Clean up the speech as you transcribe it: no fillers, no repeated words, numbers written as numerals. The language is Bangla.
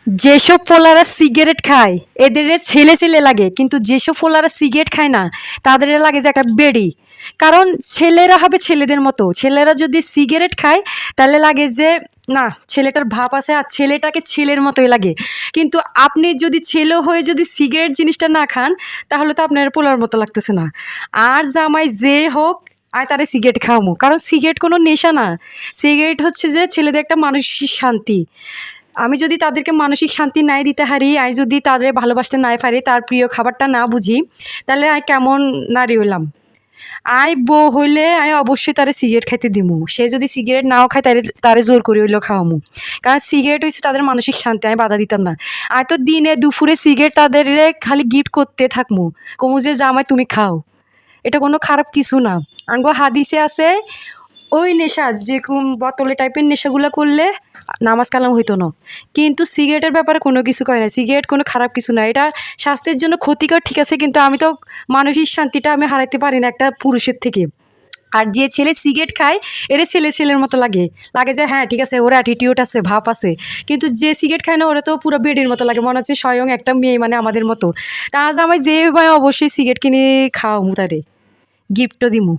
যেসব পোলারা সিগারেট খায় এদের ছেলে ছেলে লাগে, কিন্তু যেসব পোলারা সিগারেট খায় না তাদের লাগে যে একটা বেড়ি। কারণ ছেলেরা হবে ছেলেদের মতো, ছেলেরা যদি সিগারেট খায় তাহলে লাগে যে না, ছেলেটার ভাব আছে আর ছেলেটাকে ছেলের মতোই লাগে। কিন্তু আপনি যদি ছেলে হয়ে যদি সিগারেট জিনিসটা না খান তাহলে তো আপনার পোলার মতো লাগতেছে না। আর জামাই যে হোক আয় তারে সিগারেট খাওয়ামো, কারণ সিগারেট কোনো নেশা না। সিগারেট হচ্ছে যে ছেলেদের একটা মানসিক শান্তি। আমি যদি তাদেরকে মানসিক শান্তি নাই দিতে হারি, আমি যদি তাদের ভালোবাসতে নাই পারি, তার প্রিয় খাবারটা না বুঝি, তাহলে আমি কেমন নারী হইলাম? আয় বউ হইলে আমি অবশ্যই তারে সিগারেট খাইতে দিমু। সে যদি সিগারেট নাও খায় তারে তারে জোর করে হইলেও খাওয়ামু। কারণ সিগারেট হইছে তাদের মানসিক শান্তি, আমি বাধা দিতাম না। আমি তো দিনে দুপুরে সিগারেট তাদের খালি গিফট করতে থাকমু। কমু যে জামাই তুমি খাও। এটা কোনো খারাপ কিছু না। আনগো হাদিসে আছে ওই নেশা যেরকম বোতলে টাইপের নেশাগুলো করলে নামাজ কালাম হইতো না। কিন্তু সিগারেটের ব্যাপারে কোনো কিছু করে না। সিগারেট কোনো খারাপ কিছু না। এটা স্বাস্থ্যের জন্য ক্ষতিকর ঠিক আছে, কিন্তু আমি তো মানসিক শান্তিটা আমি হারাইতে পারি না একটা পুরুষের থেকে। আর যে ছেলে সিগারেট খায় এরে ছেলে ছেলের মতো লাগে, লাগে যে হ্যাঁ ঠিক আছে ওর অ্যাটিটিউড আছে, ভাব আছে। কিন্তু যে সিগারেট খায় না ওরা তো পুরো বেডির মতো লাগে, মনে হচ্ছে স্বয়ং একটা মেয়ে, মানে আমাদের মতো। তা আজ আমায় যে ভাই অবশ্যই সিগারেট কিনে খাওয়ামু, তারে গিফটও দিমু।